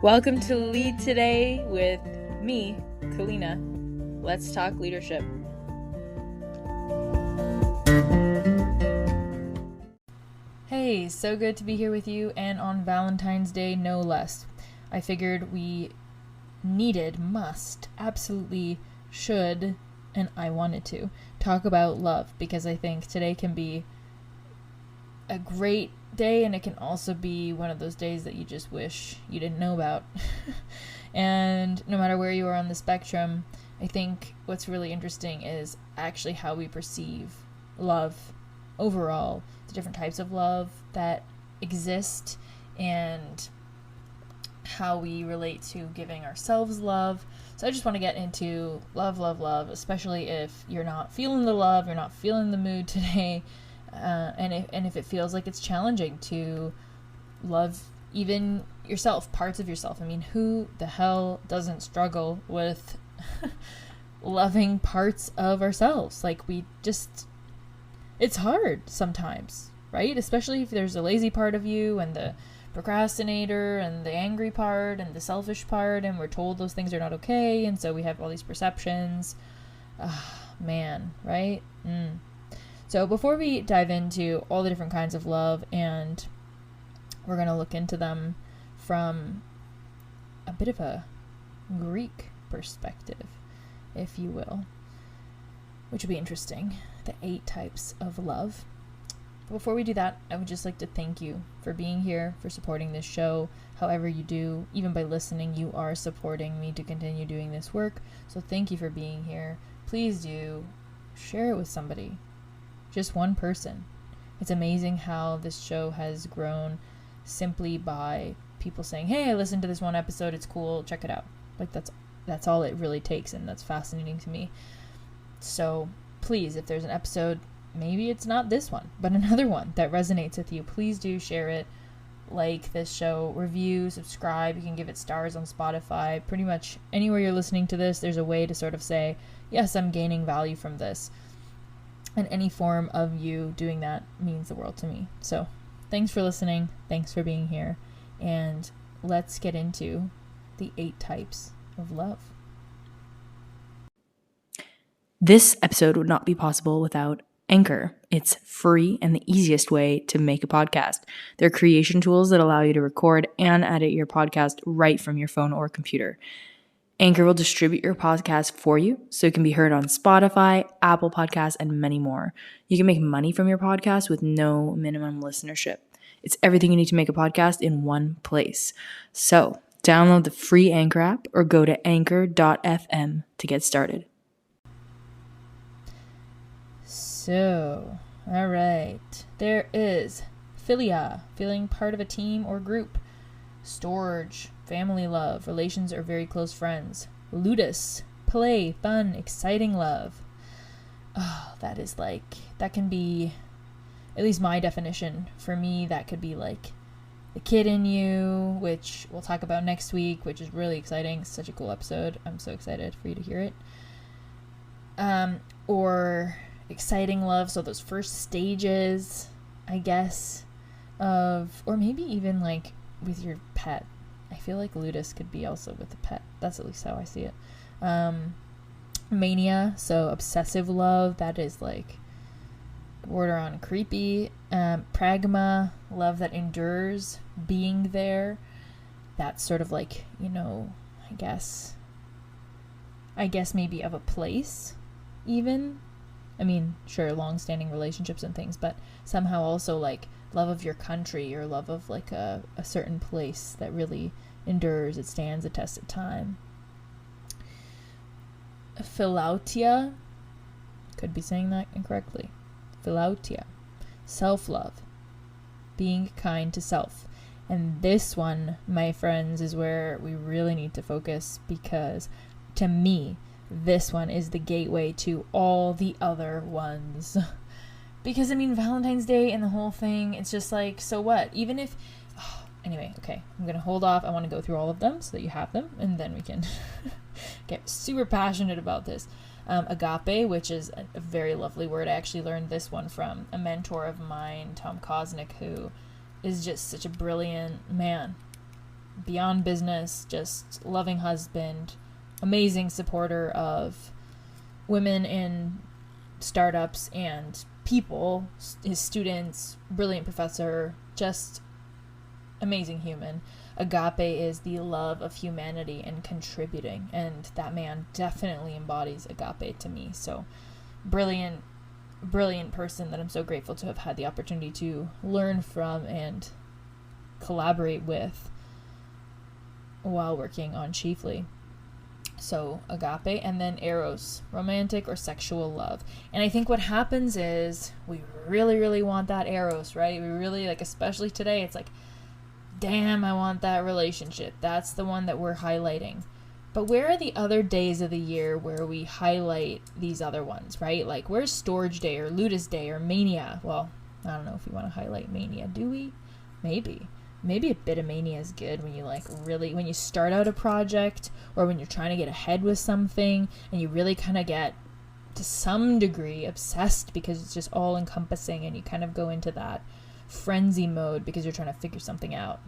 Welcome to Lead Today with me, Kalina. Let's talk leadership. Hey, so good to be here with you, and on Valentine's Day, no less. I figured we absolutely should, and I wanted to, talk about love, because I think today can be a great day, and it can also be one of those days that you just wish you didn't know about. And no matter where you are on the spectrum, I think what's really interesting is actually how we perceive love overall, the different types of love that exist, and how we relate to giving ourselves love. So I just want to get into love, especially if you're not feeling the love, you're not feeling the mood today. And if it feels like it's challenging to love even yourself, parts of yourself. I mean, who the hell doesn't struggle with loving parts of ourselves? Like, it's hard sometimes, right? Especially if there's a lazy part of you, and the procrastinator, and the angry part, and the selfish part, and we're told those things are not okay, and so we have all these perceptions. Man, right? So before we dive into all the different kinds of love, and we're going to look into them from a bit of a Greek perspective, if you will, which would be interesting, the 8 types of love. But before we do that, I would just like to thank you for being here, for supporting this show. However you do, even by listening, you are supporting me to continue doing this work. So thank you for being here. Please do share it with somebody. Just one person. It's amazing how this show has grown simply by people saying, hey, I listened to this one episode, it's cool, check it out. Like, that's all it really takes, and that's fascinating to me. So please, if there's an episode, maybe it's not this one, but another one that resonates with you, please do share it. Like this show, review, subscribe. You can give it stars on Spotify. Pretty much anywhere you're listening to this, there's a way to sort of say, yes, I'm gaining value from this. And any form of you doing that means the world to me. So thanks for listening. Thanks for being here. And let's get into the 8 types of love. This episode would not be possible without Anchor. It's free and the easiest way to make a podcast. There are creation tools that allow you to record and edit your podcast right from your phone or computer. Anchor will distribute your podcast for you, so it can be heard on Spotify, Apple Podcasts, and many more. You can make money from your podcast with no minimum listenership. It's everything you need to make a podcast in one place. So, download the free Anchor app or go to anchor.fm to get started. So, all right. There is Philia, feeling part of a team or group. Storge, family love, relations or very close friends. Ludus, play, fun, exciting love. Oh, that can be, at least my definition, for me, that could be like the kid in you, which we'll talk about next week, which is really exciting. It's such a cool episode. I'm so excited for you to hear it. Or exciting love, so those first stages, I guess, or maybe even like with your pet. I feel like Ludus could be also with the pet. That's at least how I see it. Mania, so obsessive love, that is like border on creepy. Pragma, love that endures, being there. That's sort of like, I guess maybe of a place, even. I mean, sure, long-standing relationships and things, but somehow also like love of your country, or love of like a certain place that really endures, it stands the test of time. Philautia, could be saying that incorrectly. Philautia, self-love, being kind to self. And this one, my friends, is where we really need to focus, because to me, this one is the gateway to all the other ones. Because, I mean, Valentine's Day and the whole thing, it's just like, so what? Even if... anyway, okay, I'm going to hold off. I want to go through all of them so that you have them, and then we can get super passionate about this. Agape, which is a very lovely word. I actually learned this one from a mentor of mine, Tom Kosnick, who is just such a brilliant man. beyond business, just loving husband, amazing supporter of women in startups and people, his students, brilliant professor, just amazing human. Agape is the love of humanity and contributing, and that man definitely embodies agape to me. So brilliant person that I'm so grateful to have had the opportunity to learn from and collaborate with while working on Chiefly. So Agape, and then Eros, romantic or sexual love. And I think what happens is we really want that Eros, right? We really, like, especially today, it's like, damn, I want that relationship. That's the one that we're highlighting. But where are the other days of the year where we highlight these other ones, right? Like, where's Storge Day or Ludus Day or Mania? Well, I don't know if we want to highlight Mania, do we? Maybe a bit of Mania is good when you, like, really, when you start out a project or when you're trying to get ahead with something and you really kind of get, to some degree, obsessed because it's just all encompassing and you kind of go into that frenzy mode because you're trying to figure something out.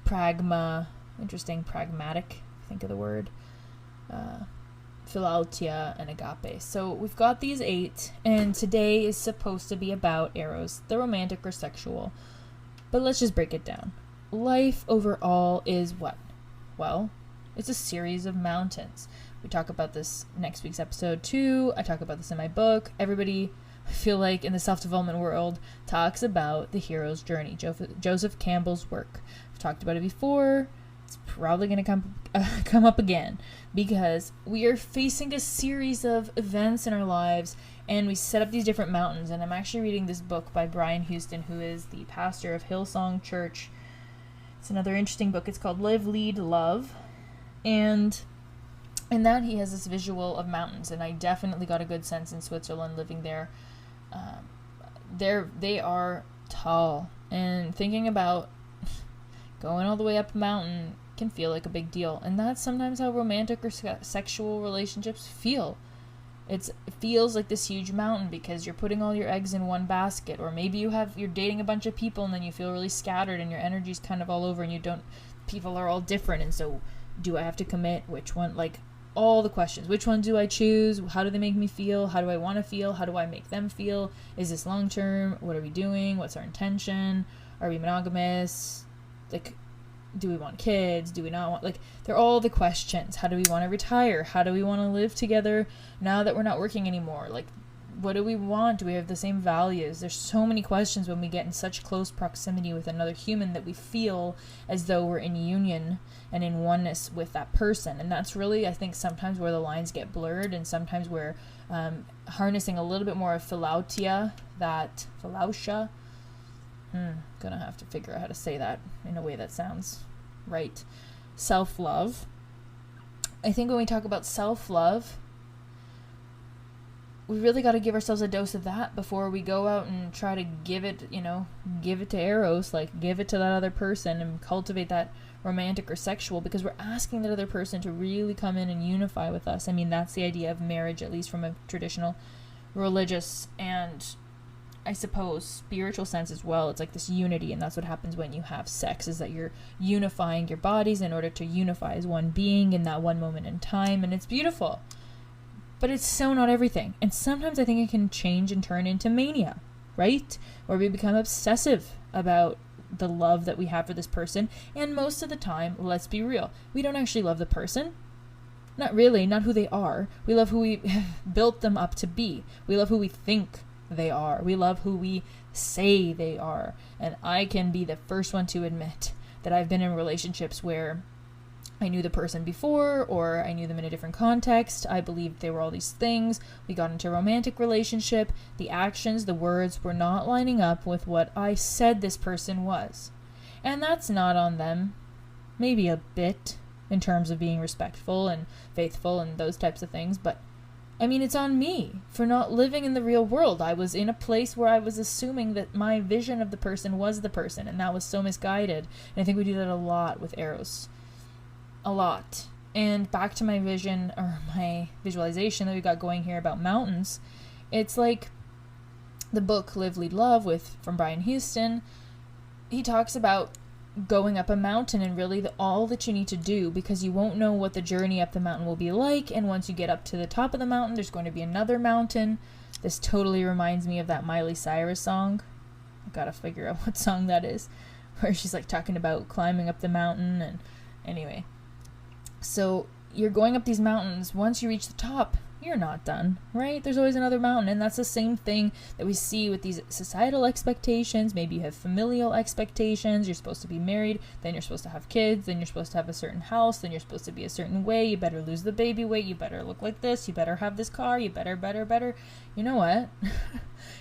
Pragma, interesting, pragmatic, think of the word. Philautia, and Agape. So we've got these 8, and today is supposed to be about Eros, the romantic or sexual. But let's just break it down. Life overall is what? Well, it's a series of mountains. We talk about this next week's episode too. I talk about this in my book. Everybody, I feel like, in the self-development world talks about the hero's journey, Joseph Campbell's work. I've talked about it before. It's probably going to come up again because we are facing a series of events in our lives, and we set up these different mountains. And I'm actually reading this book by Brian Houston, who is the pastor of Hillsong Church. It's another interesting book. It's called Live, Lead, Love. And in that, he has this visual of mountains, and I definitely got a good sense in Switzerland living there. They are tall, and thinking about going all the way up a mountain can feel like a big deal. And that's sometimes how romantic or sexual relationships feel. It feels like this huge mountain because you're putting all your eggs in one basket, or maybe you're dating a bunch of people and then you feel really scattered and your energy's kind of all over, and people are all different, and so do I have to commit? Which one? Like, all the questions. Which one do I choose? How do they make me feel? How do I want to feel? How do I make them feel? Is this long term? What are we doing? What's our intention? Are we monogamous? Like, do we want kids? Do we not want, like, they're all the questions. How do we want to retire? How do we want to live together now that we're not working anymore? Like, what do we want? Do we have the same values? There's so many questions when we get in such close proximity with another human that we feel as though we're in union and in oneness with that person. And that's really, I think, sometimes where the lines get blurred, and sometimes we're harnessing a little bit more of Philautia, Philautia. Gonna have to figure out how to say that in a way that sounds right. Self-love. I think when we talk about self-love, we really got to give ourselves a dose of that before we go out and try to give it to Eros, like give it to that other person and cultivate that romantic or sexual, because we're asking that other person to really come in and unify with us. I mean, that's the idea of marriage, at least from a traditional religious and, I suppose, spiritual sense as well. It's like this unity, and that's what happens when you have sex, is that you're unifying your bodies in order to unify as one being in that one moment in time, and it's beautiful. But it's so not everything. And sometimes I think it can change and turn into mania, right? Where we become obsessive about the love that we have for this person. And most of the time, let's be real, we don't actually love the person. Not really, not who they are. We love who we built them up to be. We love who we think they are. We love who we say they are. And I can be the first one to admit that I've been in relationships where I knew the person before, or I knew them in a different context. I believed they were all these things. We got into a romantic relationship. The actions, the words were not lining up with what I said this person was. And that's not on them. Maybe a bit in terms of being respectful and faithful and those types of things. But I mean, it's on me for not living in the real world. I was in a place where I was assuming that my vision of the person was the person, and that was so misguided. And I think we do that a lot with Eros. A lot. And back to my vision, or my visualization that we got going here about mountains, it's like the book Live, Lead, Love from Brian Houston. He talks about going up a mountain, and really all that you need to do, because you won't know what the journey up the mountain will be like, and once you get up to the top of the mountain, there's going to be another mountain. This totally reminds me of that Miley Cyrus song. I've got to figure out what song that is, where she's like talking about climbing up the mountain. And anyway, so you're going up these mountains. Once you reach the top, you're not done, right? There's always another mountain, and that's the same thing that we see with these societal expectations. Maybe you have familial expectations. You're supposed to be married, then you're supposed to have kids, then you're supposed to have a certain house, then you're supposed to be a certain way. You better lose the baby weight. You better look like this. You better have this car. You better. You know what?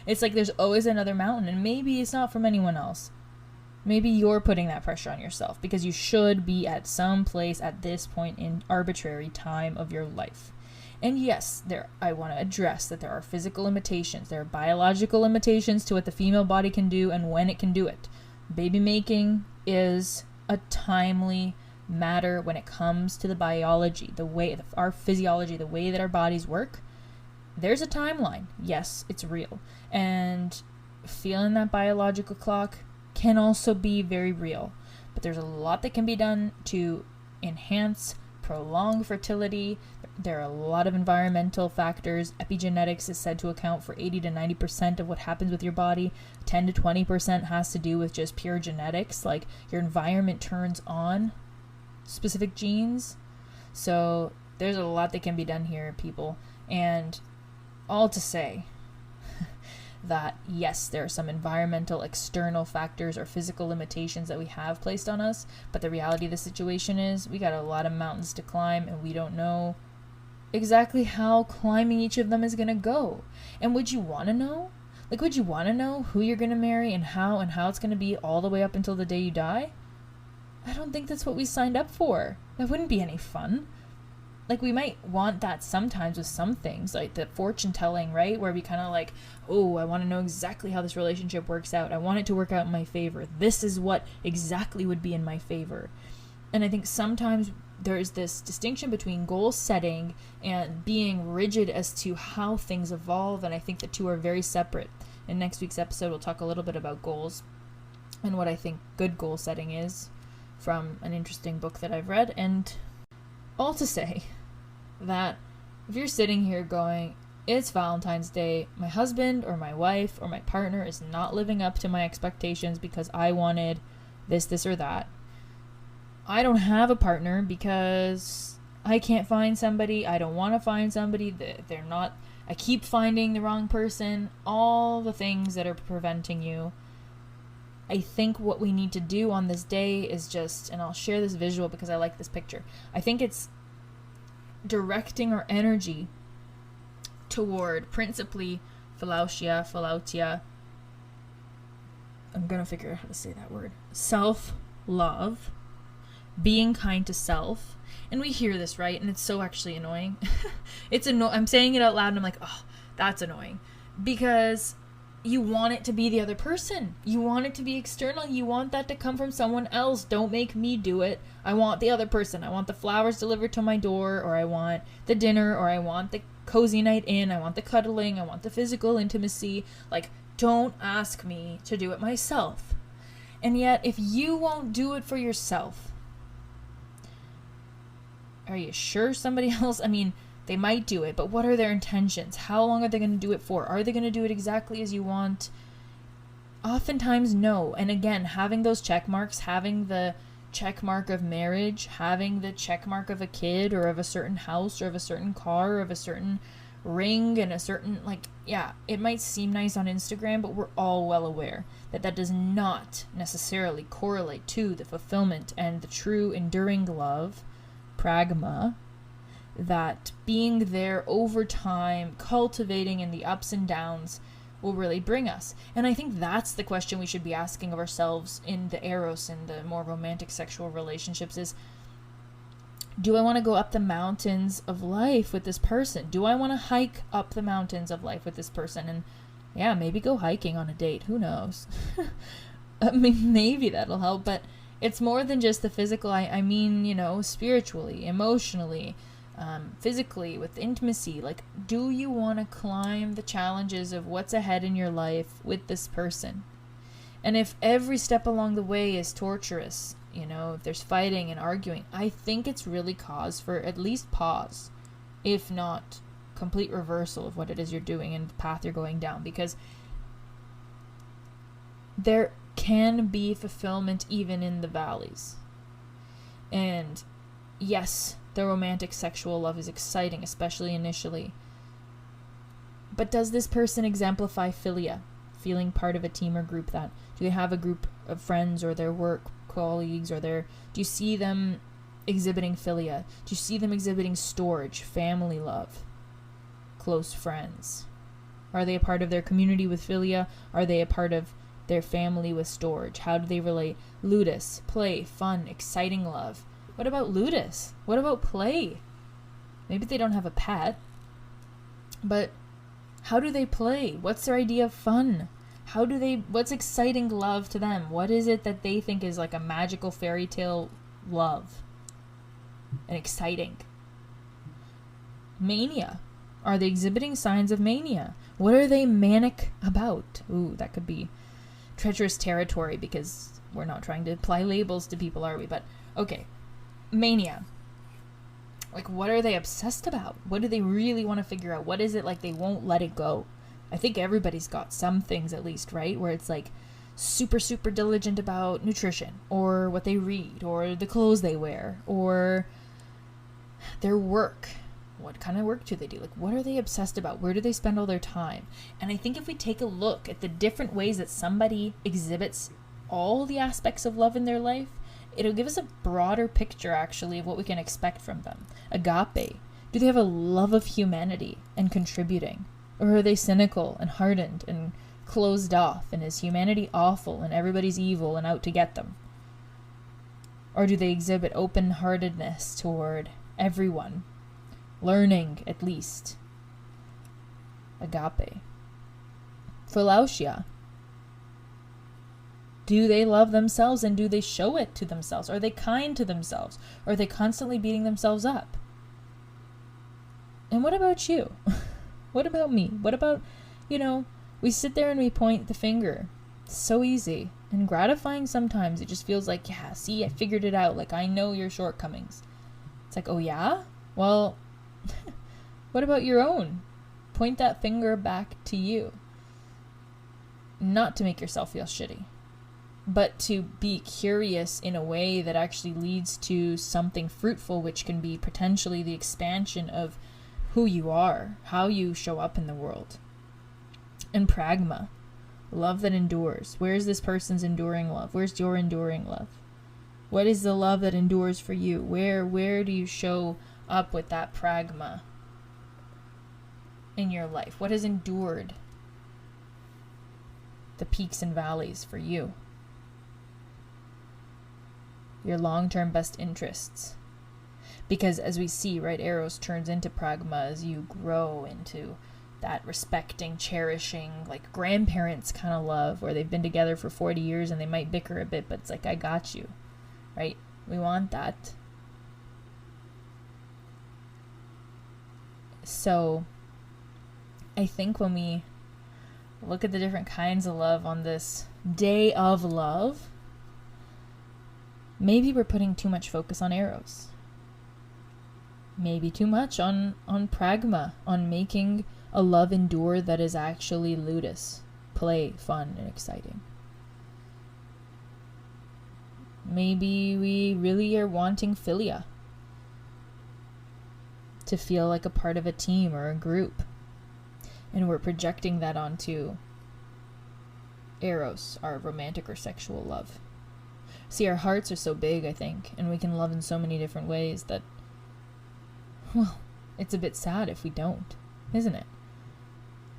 It's like there's always another mountain, and maybe it's not from anyone else. Maybe you're putting that pressure on yourself because you should be at some place at this point in arbitrary time of your life. And yes, I want to address that there are physical limitations. There are biological limitations to what the female body can do and when it can do it. Baby making is a timely matter when it comes to the biology, the way our physiology, the way that our bodies work. There's a timeline. Yes, it's real. And feeling that biological clock can also be very real. But there's a lot that can be done to enhance, prolong fertility. There are a lot of environmental factors. Epigenetics is said to account for 80 to 90% of what happens with your body. 10 to 20% has to do with just pure genetics, like your environment turns on specific genes. So there's a lot that can be done here, people. And all to say that yes, there are some environmental external factors or physical limitations that we have placed on us, but the reality of the situation is we got a lot of mountains to climb, and we don't know exactly how climbing each of them is going to go. And would you want to know? Like, would you want to know who you're going to marry and how it's going to be all the way up until the day you die? I don't think that's what we signed up for. That wouldn't be any fun. Like, we might want that sometimes with some things, like the fortune telling, right? Where we kind of like, oh, I want to know exactly how this relationship works out. I want it to work out in my favor. This is what exactly would be in my favor. And I think sometimes there's this distinction between goal setting and being rigid as to how things evolve. And I think the two are very separate. In next week's episode, we'll talk a little bit about goals and what I think good goal setting is from an interesting book that I've read. And all to say that if you're sitting here going, it's Valentine's Day, my husband or my wife or my partner is not living up to my expectations because I wanted this, or that. I don't have a partner because I can't find somebody. I don't want to find somebody. They're not. I keep finding the wrong person. All the things that are preventing you. I think what we need to do on this day is just, and I'll share this visual because I like this picture. I think it's directing our energy toward principally Philautia. I'm going to figure out how to say that word. Self-love. Being kind to self. And we hear this, right? And it's so actually annoying. I'm saying it out loud and I'm like, oh, that's annoying. Because you want it to be the other person. You want it to be external. You want that to come from someone else. Don't make me do it. I want the other person. I want the flowers delivered to my door, or I want the dinner, or I want the cozy night in. I want the cuddling. I want the physical intimacy. Like, don't ask me to do it myself. And yet, if you won't do it for yourself, are you sure somebody else? I mean, they might do it, but what are their intentions? How long are they going to do it for? Are they going to do it exactly as you want? Oftentimes, no. And again, having those check marks, having the check mark of marriage, having the check mark of a kid or of a certain house or of a certain car or of a certain ring and a certain, like, yeah, it might seem nice on Instagram, but we're all well aware that that does not necessarily correlate to the fulfillment and the true enduring love, Pragma, that being there over time, cultivating in the ups and downs will really bring us. And I think that's the question we should be asking of ourselves in the Eros and the more romantic sexual relationships is, do I want to go up the mountains of life with this person? Do I want to hike up the mountains of life with this person? And yeah, maybe go hiking on a date. Who knows? I mean, maybe that'll help, but it's more than just the physical. I mean, you know, spiritually, emotionally, physically, with intimacy. Like, do you want to climb the challenges of what's ahead in your life with this person? And if every step along the way is torturous, if there's fighting and arguing, I think it's really cause for at least pause, if not complete reversal of what it is you're doing and the path you're going down, because there can be fulfillment even in the valleys. And yes, the romantic sexual love is exciting, especially initially. But does this person exemplify Philia, feeling part of a team or group? That do they have a group of friends or their work colleagues, or do you see them exhibiting Philia? Do you see them exhibiting Storge, family love, close friends? Are they a part of their community with Philia? Are they a part of their family with Storge? How do they relate? Ludus, play, fun, exciting love. What about Ludus? What about play? Maybe they don't have a pet, but how do they play? What's their idea of fun? What's exciting love to them? What is it that they think is like a magical fairy tale love and exciting? Mania. Are they exhibiting signs of mania? What are they manic about? Ooh, that could be treacherous territory, because we're not trying to apply labels to people, are we? But okay, mania. Like, what are they obsessed about? What do they really want to figure out? What is it like they won't let it go? I think everybody's got some things, at least, right? Where it's like super, super diligent about nutrition, or what they read, or the clothes they wear, or their work. What kind of work do they do? Like, what are they obsessed about? Where do they spend all their time? And I think if we take a look at the different ways that somebody exhibits all the aspects of love in their life, it'll give us a broader picture, actually, of what we can expect from them. Agape. Do they have a love of humanity and contributing? Or are they cynical and hardened and closed off? And is humanity awful and everybody's evil and out to get them? Or do they exhibit open-heartedness toward everyone? Learning, at least. Agape. Philautia. Do they love themselves, and do they show it to themselves? Are they kind to themselves? Or are they constantly beating themselves up? And what about you? What about me? What about, we sit there and we point the finger. It's so easy and gratifying sometimes. It just feels like, yeah, see, I figured it out. Like, I know your shortcomings. It's like, oh yeah? Well, what about your own? Point that finger back to you. Not to make yourself feel shitty, but to be curious in a way that actually leads to something fruitful, which can be potentially the expansion of who you are, how you show up in the world. And Pragma, love that endures. Where's this person's enduring love? Where's your enduring love? What is the love that endures for you? Where do you show up with that Pragma in your life? What has endured the peaks and valleys for you? Your long-term best interests. Because as we see, right, Eros turns into Pragma as you grow into that respecting, cherishing, like grandparents kind of love, where they've been together for 40 years and they might bicker a bit, but it's like, I got you, right? We want that. So I think when we look at the different kinds of love on this day of love, maybe we're putting too much focus on Eros. Maybe too much on Pragma, on making a love endure that is actually Ludus, play, fun, and exciting. Maybe we really are wanting Philia, to feel like a part of a team or a group, and we're projecting that onto Eros, our romantic or sexual love. See, our hearts are so big, I think, and we can love in so many different ways that, well, it's a bit sad if we don't, isn't it?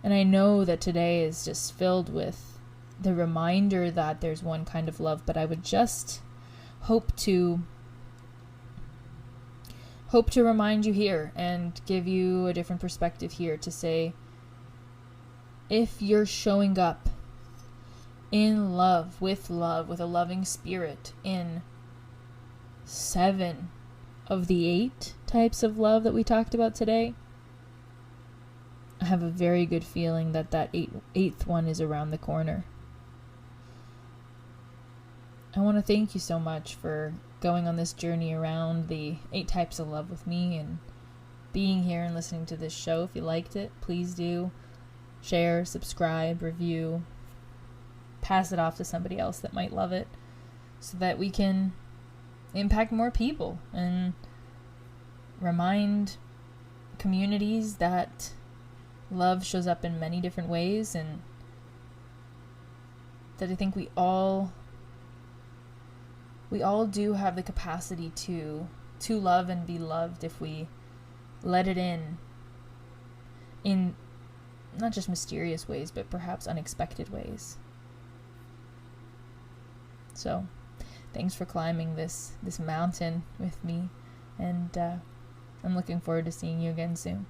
And I know that today is just filled with the reminder that there's one kind of love, but I would just hope to remind you here and give you a different perspective here to say, if you're showing up in love, with a loving spirit, in 7 of the 8 types of love that we talked about today, I have a very good feeling that 8th one is around the corner. I want to thank you so much for going on this journey around the 8 types of love with me and being here and listening to this show. If you liked it, please do share, subscribe, review, pass it off to somebody else that might love it so that we can impact more people and remind communities that love shows up in many different ways, and that I think we all do have the capacity to love and be loved if we let it in not just mysterious ways, but perhaps unexpected ways. So, thanks for climbing this mountain with me, and I'm looking forward to seeing you again soon.